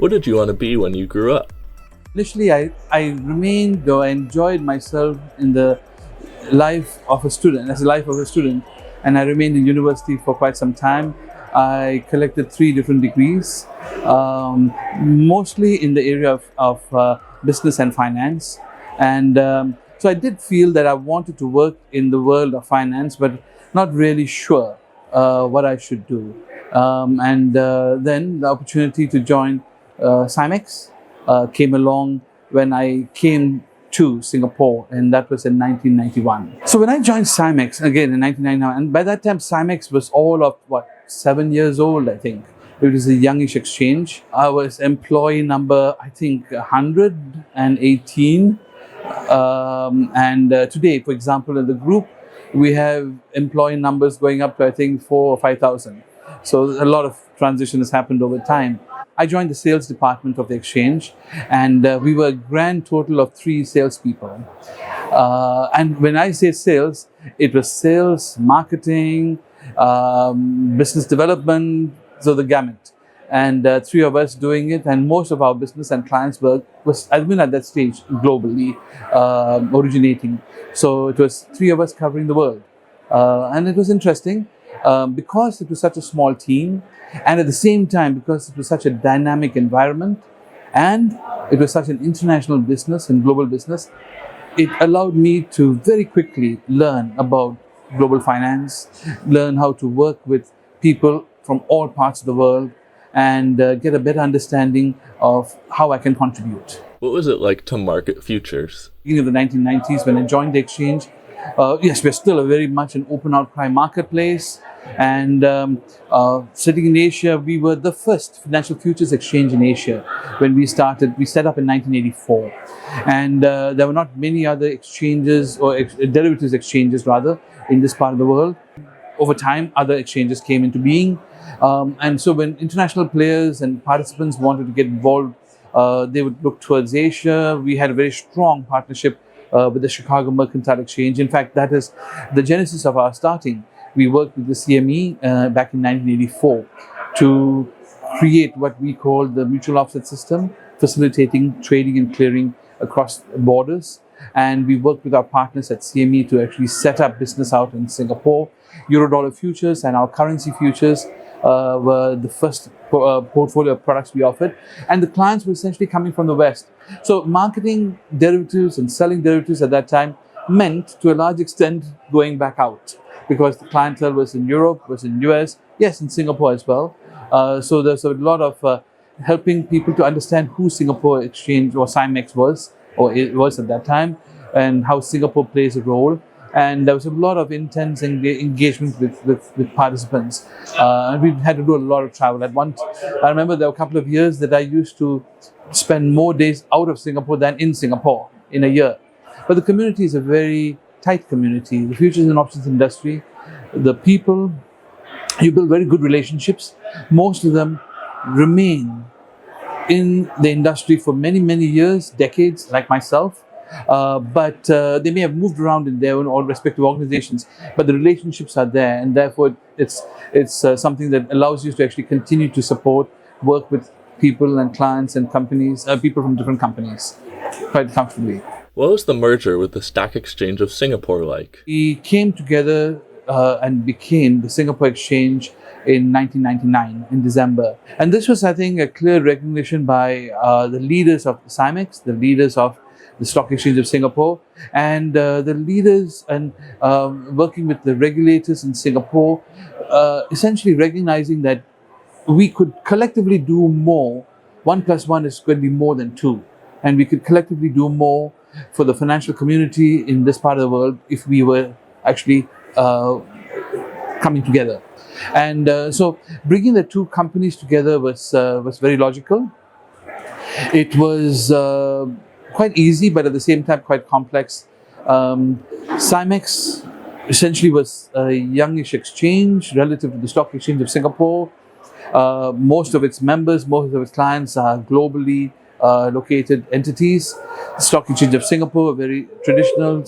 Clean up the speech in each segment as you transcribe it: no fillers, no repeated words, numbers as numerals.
What did you want to be when you grew up? Initially, I remained or enjoyed myself in the life of a student, as a life of a student, and I remained in university for quite some time. I collected 3 different degrees, mostly in the area of business and finance. And so I did feel that I wanted to work in the world of finance, but not really sure what I should do. Then the opportunity to join SIMEX came along when I came to Singapore, and that was in 1991. So when I joined SIMEX again in 1999, and by that time SIMEX was all of 7 years old, I think. It was a youngish exchange. I was employee number, I think, 118. Today, for example, in the group, we have employee numbers going up to, I think, 4,000 or 5,000. So a lot of transition has happened over time. I joined the sales department of the exchange, and we were a grand total of 3 salespeople. And when I say sales, it was sales, marketing, business development, so the gamut. And 3 of us doing it, and most of our business and clients work was admin at that stage globally originating. So it was 3 of us covering the world. And it was interesting because it was such a small team, and at the same time because it was such a dynamic environment, and it was such an international business and global business, it allowed me to very quickly learn about global finance, learn how to work with people from all parts of the world, and get a better understanding of how I can contribute. What was it like to market futures? Beginning of the 1990s, when I joined the exchange, yes, we're still a very much an open outcry marketplace. And sitting in Asia, we were the first financial futures exchange in Asia. When we started, we set up in 1984. And there were not many other exchanges, or derivatives exchanges rather, in this part of the world. Over time, other exchanges came into being. And so when international players and participants wanted to get involved, they would look towards Asia. We had a very strong partnership with the Chicago Mercantile Exchange. In fact, that is the genesis of our starting. We worked with the CME back in 1984 to create what we call the mutual offset system, facilitating trading and clearing across borders. And we worked with our partners at CME to actually set up business out in Singapore. Euro-dollar futures and our currency futures were the first portfolio of products we offered. And the clients were essentially coming from the West. So marketing derivatives and selling derivatives at that time meant, to a large extent, going back out, because the clientele was in Europe, was in US, yes, in Singapore as well. So there's a lot of helping people to understand who Singapore Exchange or SIMEX was, or it was at that time, and how Singapore plays a role. And there was a lot of intense engagement with participants. And we had to do a lot of travel. I remember there were a couple of years that I used to spend more days out of Singapore than in Singapore in a year. But the community is a very tight community. The futures and options industry, the people, you build very good relationships. Most of them remain in the industry for many, many years, decades, like myself. But they may have moved around in their own all respective organizations, but the relationships are there, and therefore it's something that allows you to actually continue to support, work with people and clients and companies, people from different companies, quite comfortably. What was the merger with the Stock Exchange of Singapore like? We came together and became the Singapore Exchange in 1999, in December. And this was, I think, a clear recognition by the leaders of SIMEX, the leaders of the Stock Exchange of Singapore, and the leaders and working with the regulators in Singapore, essentially recognizing that we could collectively do more. 1 + 1 is going to be more than 2. And we could collectively do more for the financial community in this part of the world if we were actually coming together. And so bringing the 2 companies together was very logical. It was quite easy, but at the same time quite complex. SIMEX essentially was a youngish exchange relative to the Stock Exchange of Singapore. Most of its members, most of its clients are globally located entities. The Stock Exchange of Singapore, a very traditional,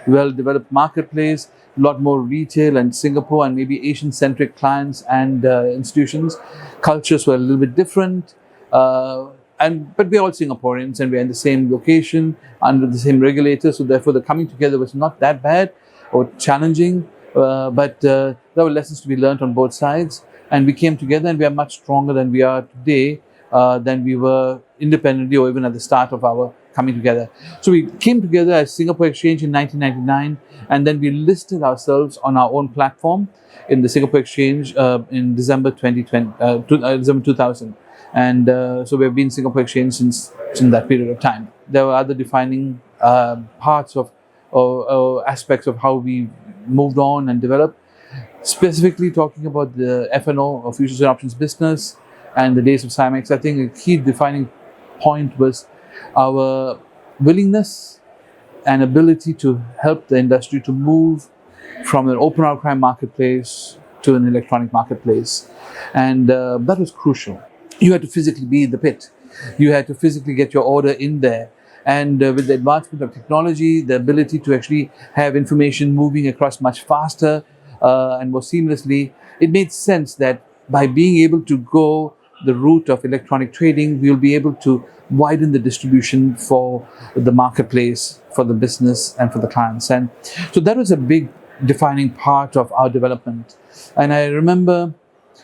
well-developed marketplace, a lot more retail and Singapore and maybe Asian-centric clients and institutions. Cultures were a little bit different. But we're all Singaporeans and we're in the same location under the same regulator, so therefore the coming together was not that bad or challenging. But there were lessons to be learned on both sides, and we came together, and we are much stronger than we are today than we were independently or even at the start of our coming together. So we came together as Singapore Exchange in 1999, and then we listed ourselves on our own platform in the Singapore Exchange in December 2000. And so we've been Singapore Exchange since that period of time. There were other defining parts of or aspects of how we moved on and developed. Specifically talking about the F&O or futures and options business and the days of SIMEX, I think a key defining point was our willingness and ability to help the industry to move from an open outcry marketplace to an electronic marketplace. And that was crucial. You had to physically be in the pit. You had to physically get your order in there. And with the advancement of technology, the ability to actually have information moving across much faster and more seamlessly, it made sense that by being able to go the route of electronic trading, we'll be able to widen the distribution for the marketplace, for the business, and for the clients. And so that was a big defining part of our development. And I remember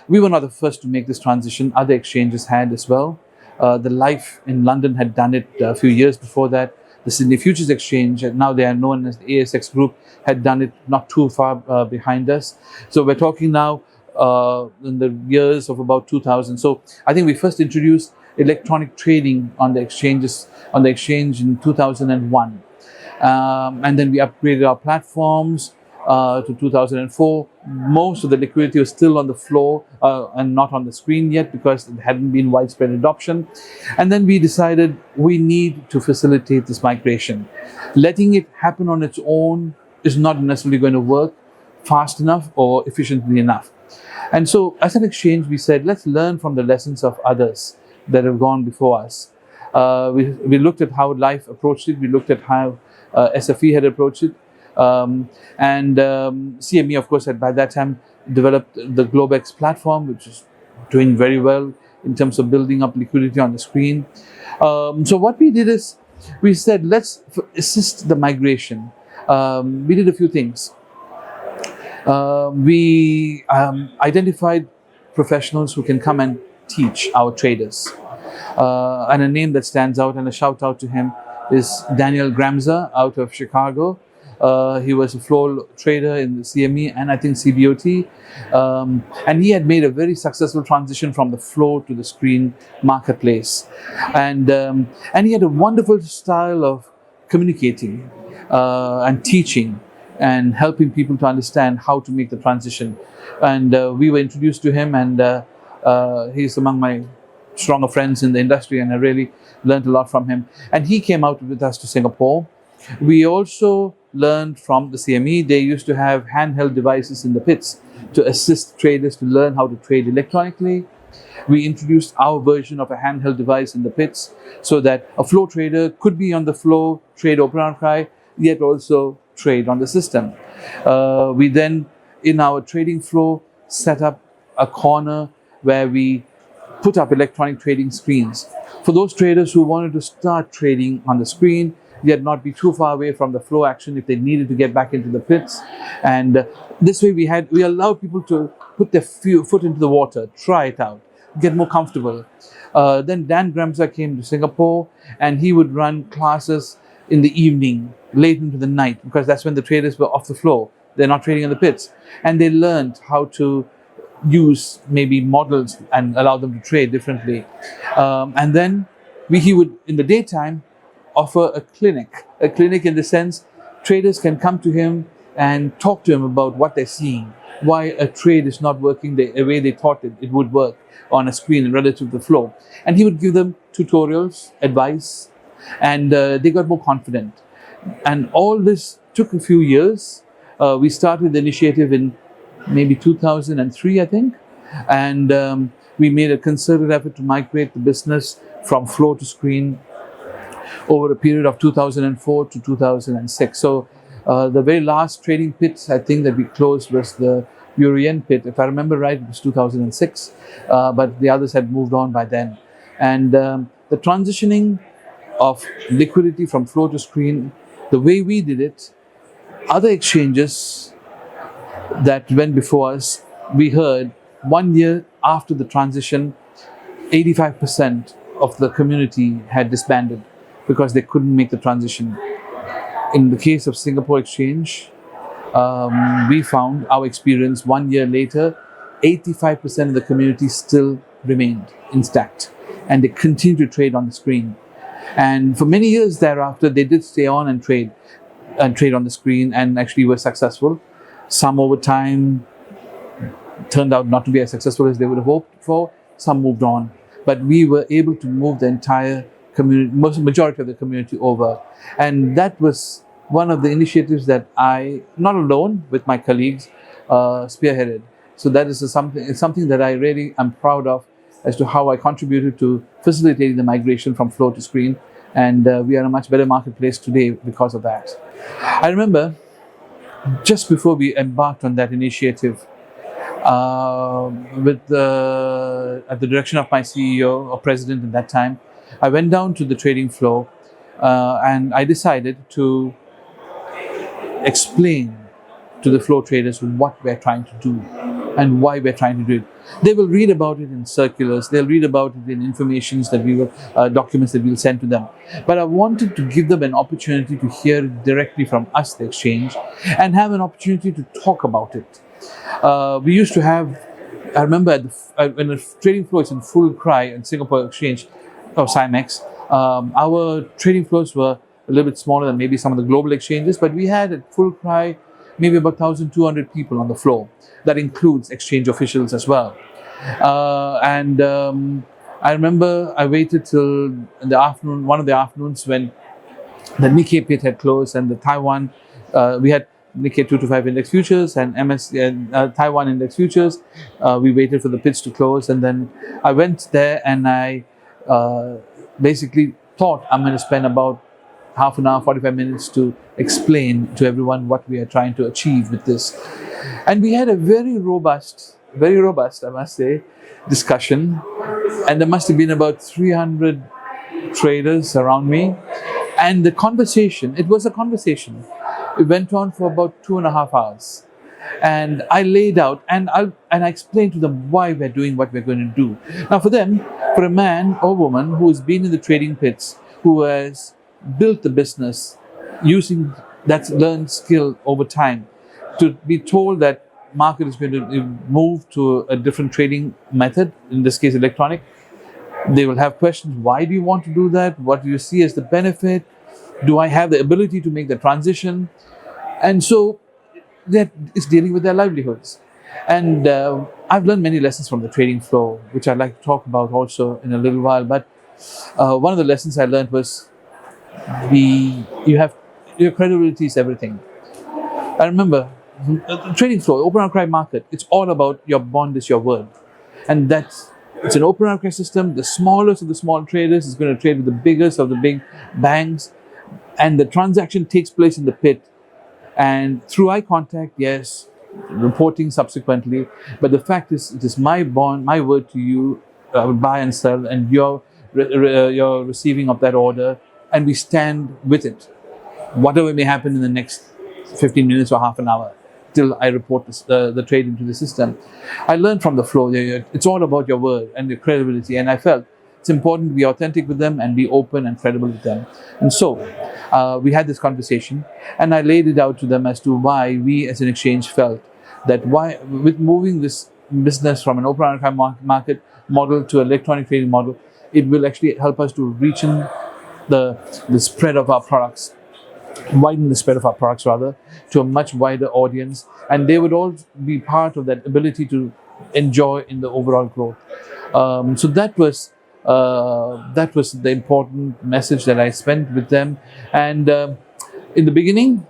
we were not the first to make this transition. Other exchanges had as well. The Life in London had done it a few years before that. The Sydney Futures Exchange, and now they are known as the ASX Group, had done it not too far behind us. So we're talking now in the years of about 2000. So I think we first introduced electronic trading on the exchange in 2001. And then we upgraded our platforms to 2004. Most of the liquidity was still on the floor and not on the screen yet because it hadn't been widespread adoption. And then we decided we need to facilitate this migration. Letting it happen on its own is not necessarily going to work fast enough or efficiently enough. And so as an exchange, we said, let's learn from the lessons of others that have gone before us. We looked at how Life approached it. We looked at how SFE had approached it. CME, of course, had by that time developed the Globex platform, which is doing very well in terms of building up liquidity on the screen. So what we did is we said, let's assist the migration. We did a few things. We identified professionals who can come and teach our traders. And a name that stands out, and a shout out to him, is Daniel Gramza out of Chicago. He was a floor trader in the CME and I think CBOT. And he had made a very successful transition from the floor to the screen marketplace. And he had a wonderful style of communicating and teaching and helping people to understand how to make the transition. And we were introduced to him, and he's among my stronger friends in the industry, and I really learned a lot from him. And he came out with us to Singapore. We also learned from the CME. They used to have handheld devices in the pits to assist traders to learn how to trade electronically. We introduced our version of a handheld device in the pits so that a flow trader could be on the flow, trade open outcry, yet also trade on the system. We then, in our trading flow, set up a corner where we put up electronic trading screens for those traders who wanted to start trading on the screen, yet not be too far away from the flow action if they needed to get back into the pits. And this way we allowed people to put their foot into the water, try it out, get more comfortable. Then Dan Gramza came to Singapore, and he would run classes in the evening, late into the night, because that's when the traders were off the floor. They're not trading in the pits. And they learned how to use maybe models and allow them to trade differently. And then he would, in the daytime, offer a clinic in the sense traders can come to him and talk to him about what they're seeing, why a trade is not working the way they thought it would work on a screen relative to the flow. And he would give them tutorials, advice, and they got more confident. And all this took a few years. We started the initiative in maybe 2003, I think. And we made a concerted effort to migrate the business from flow to screen over a period of 2004 to 2006. So the very last trading pit, I think, that we closed was the Burien pit. If I remember right, it was 2006, but the others had moved on by then. And the transitioning of liquidity from flow to screen, the way we did it, other exchanges that went before us, we heard 1 year after the transition, 85% of the community had disbanded because they couldn't make the transition. In the case of Singapore Exchange, we found our experience 1 year later, 85% of the community still remained intact and they continued to trade on the screen. And for many years thereafter, they did stay on and trade on the screen and actually were successful. Some over time turned out not to be as successful as they would have hoped for. Some moved on. But we were able to move the entire community, majority of the community over. And that was one of the initiatives that I, not alone, with my colleagues, spearheaded. So that is something that I really am proud of as to how I contributed to facilitating the migration from flow to screen. And we are in a much better marketplace today because of that. I remember just before we embarked on that initiative, at the direction of my CEO or president at that time, I went down to the trading floor and I decided to explain to the floor traders what we're trying to do and why we're trying to do it. They will read about it in circulars, they'll read about it in informations that we will, documents that we'll send to them. But I wanted to give them an opportunity to hear it directly from us, the exchange, and have an opportunity to talk about it. We used to have, I remember when the trading floor is in full cry in Singapore Exchange or SIMEX, our trading floors were a little bit smaller than maybe some of the global exchanges, but we had at full cry maybe about 1,200 people on the floor. That includes exchange officials as well. I remember I waited till the afternoon, one of the afternoons when the Nikkei pit had closed and the Taiwan, we had Nikkei 225 index futures and Taiwan index futures. We waited for the pits to close and then I went there and I basically thought I'm going to spend about half an hour, 45 minutes to explain to everyone what we are trying to achieve with this. And we had a very robust, I must say, discussion. And there must have been about 300 traders around me. And the conversation, it was a conversation. It went on for about 2.5 hours. And I laid out and I explained to them why we're doing what we're going to do. Now for them, for a man or woman who has been in the trading pits, who has built the business using that learned skill over time, to be told that market is going to move to a different trading method, in this case electronic, they will have questions. Why do you want to do that? What do you see as the benefit? Do I have the ability to make the transition? And so that is dealing with their livelihoods. And I've learned many lessons from the trading floor, which I'd like to talk about also in a little while. But one of the lessons I learned was your credibility is everything. I remember the trading floor, open outcry market, it's all about your bond is your word. And it's an open outcry system. The smallest of the small traders is going to trade with the biggest of the big banks. And the transaction takes place in the pit. And through eye contact, yes, reporting subsequently. But the fact is, it is my bond, my word to you, I will buy and sell, and your receiving of that order. And we stand with it. Whatever may happen in the next 15 minutes or half an hour, till I report the trade into the system. I learned from the flow. It's all about your word and your credibility. And I felt it's important to be authentic with them and be open and credible with them. And so we had this conversation and I laid it out to them as to why we as an exchange felt that with moving this business from an open market model to an electronic trading model, it will actually help us to reach in the spread of our products, widen the spread of our products rather, to a much wider audience, and they would all be part of that ability to enjoy in the overall growth. So that was the important message that I spent with them. And in the beginning,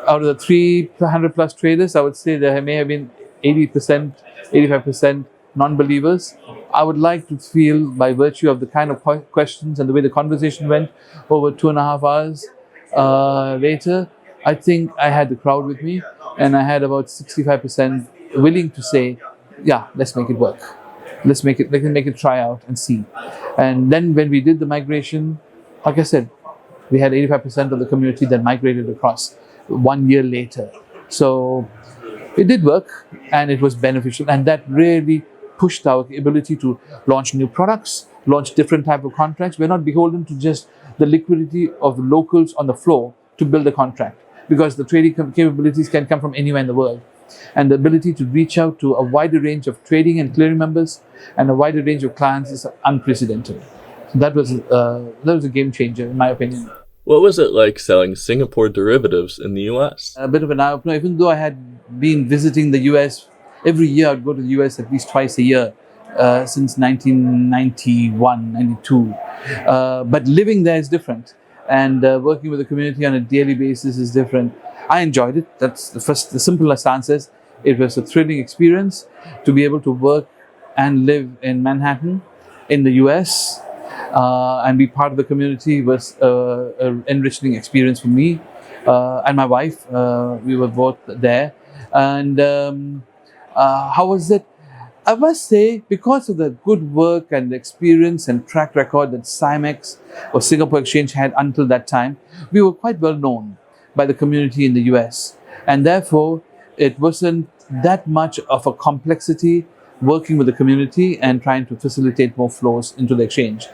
out of the 300 plus traders, I would say there may have been 80%, 85% non-believers. I would like to feel, by virtue of the kind of questions and the way the conversation went over 2.5 hours later, I think I had the crowd with me, and I had about 65% willing to say, yeah, let's make it work. Let's make it try out and see. And then when we did the migration, like I said, we had 85% of the community that migrated across 1 year later. So it did work and it was beneficial, and that really pushed our ability to launch new products, launch different type of contracts. We're not beholden to just the liquidity of the locals on the floor to build a contract, because the trading capabilities can come from anywhere in the world. And the ability to reach out to a wider range of trading and clearing members and a wider range of clients is unprecedented. So that was a game changer, in my opinion. What was it like selling Singapore derivatives in the US? A bit of an eye-opener. Even though I had been visiting the US, every year I'd go to the US at least twice a year since 1991, 92. But living there is different, and working with the community on a daily basis is different. I enjoyed it. That's the simplest answers. It was a thrilling experience to be able to work and live in Manhattan, in the US, and be part of the community was an enriching experience for me and my wife. We were both there. And how was it? I must say, because of the good work and experience and track record that SIMEX or Singapore Exchange had until that time, we were quite well known by the community in the US. And therefore, it wasn't that much of a complexity working with the community and trying to facilitate more flows into the exchange.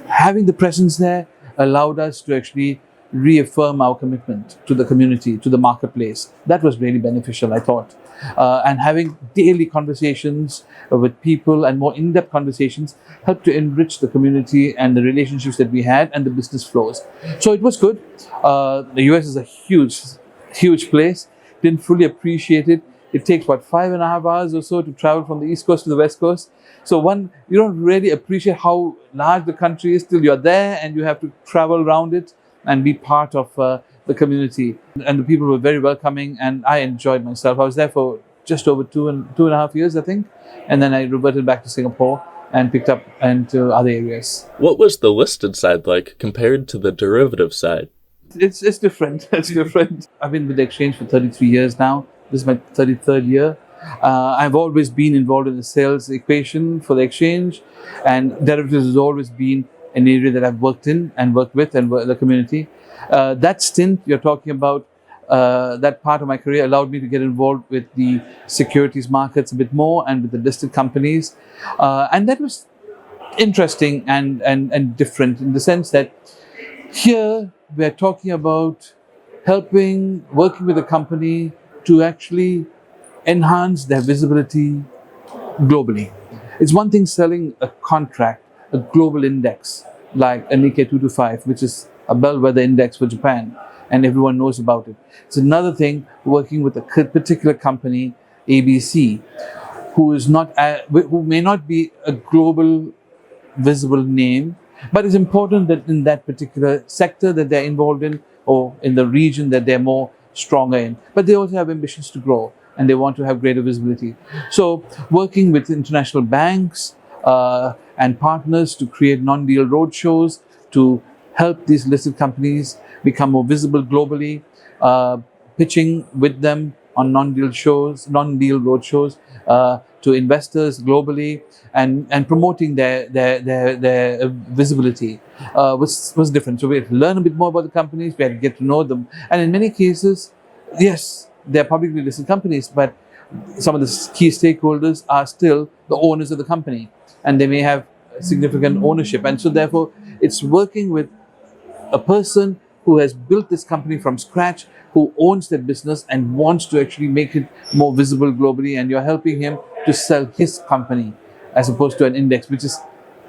Having the presence there allowed us to actually reaffirm our commitment to the community, to the marketplace. That was really beneficial, I thought. And having daily conversations with people and more in-depth conversations helped to enrich the community and the relationships that we had and the business flows. So it was good. The US is a huge place. Didn't fully appreciate it. It takes about 5.5 hours or so to travel from the East Coast to the West Coast. So you don't really appreciate how large the country is till you're there and you have to travel around it and be part of the community. And the people were very welcoming, and I enjoyed myself. I was there for just over two and a half years, I think. And then I reverted back to Singapore and picked up into other areas. What was the listed side like compared to the derivative side? It's different. It's different. I've been with the exchange for 33 years now. This is my 33rd year. I've always been involved in the sales equation for the exchange, and derivatives has always been an area that I've worked in and worked with and the community. That stint you're talking about, that part of my career allowed me to get involved with the securities markets a bit more and with the listed companies. And that was interesting and different in the sense that here we're talking about working with a company to actually enhance their visibility globally. It's one thing selling a contract, a global index like a Nikkei 225, which is a bellwether index for Japan, and everyone knows about it. It's another thing working with a particular company, ABC, who may not be a global visible name, but it's important that in that particular sector that they're involved in, or in the region that they're more stronger in. But they also have ambitions to grow and they want to have greater visibility. So working with international banks and partners to create non-deal roadshows to help these listed companies become more visible globally, pitching with them on non-deal roadshows to investors globally, and promoting their visibility was different. So we had to learn a bit more about the companies, we had to get to know them. And in many cases, yes, they're publicly listed companies, but some of the key stakeholders are still the owners of the company, and they may have significant ownership. And so therefore, it's working with a person who has built this company from scratch, who owns that business and wants to actually make it more visible globally, and you're helping him to sell his company as opposed to an index, which is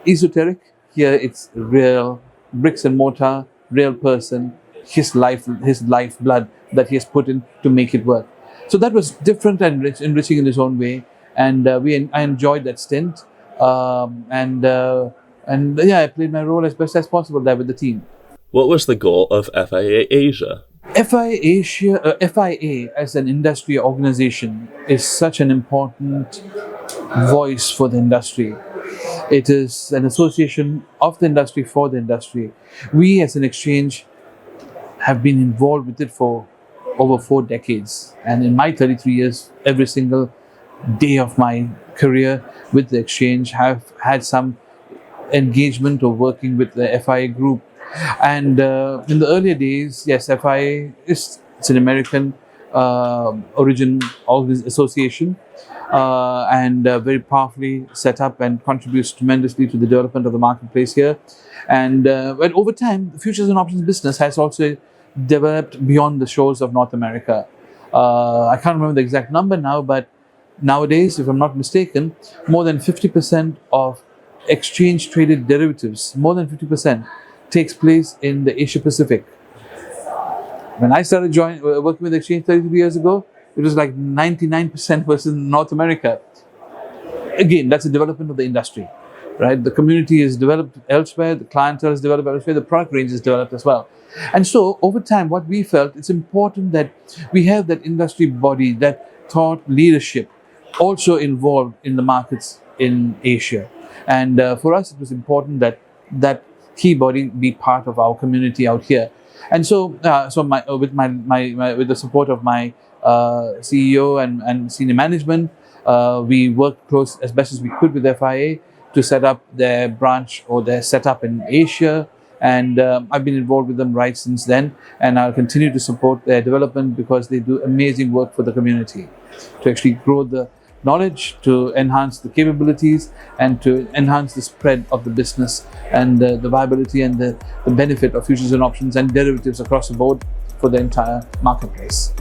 esoteric. Here it's real, bricks and mortar, real person, his lifeblood that he has put in to make it work. So that was different and enriching in its own way, and I enjoyed that stint. I played my role as best as possible there with the team. What was the goal of FIA Asia? FIA as an industry organization is such an important voice for the industry. It is an association of the industry for the industry. We as an exchange have been involved with it for over 4 decades. And in my 33 years, every single day of my career with the exchange, have had some engagement or working with the FIA group. And in the earlier days, yes, FIA it's an American origin association, and very powerfully set up and contributes tremendously to the development of the marketplace here. And but over time, the futures and options business has also developed beyond the shores of North America. I can't remember the exact number now, but nowadays, if I'm not mistaken, more than 50% of exchange traded derivatives, more than 50%, takes place in the Asia Pacific. When I started working with the exchange 33 years ago, it was like 99% was in North America. Again, that's a development of the industry, right? The community is developed elsewhere, the clientele is developed elsewhere, the product range is developed as well. And so over time, what we felt, it's important that we have that industry body, that thought leadership also involved in the markets in Asia. And for us, it was important that that key body be part of our community out here. And so, with with the support of my CEO and senior management, we worked close as best as we could with FIA to set up their branch or their setup in Asia. And I've been involved with them right since then, and I'll continue to support their development because they do amazing work for the community to actually grow the knowledge, to enhance the capabilities, and to enhance the spread of the business and the viability and the benefit of futures and options and derivatives across the board for the entire marketplace.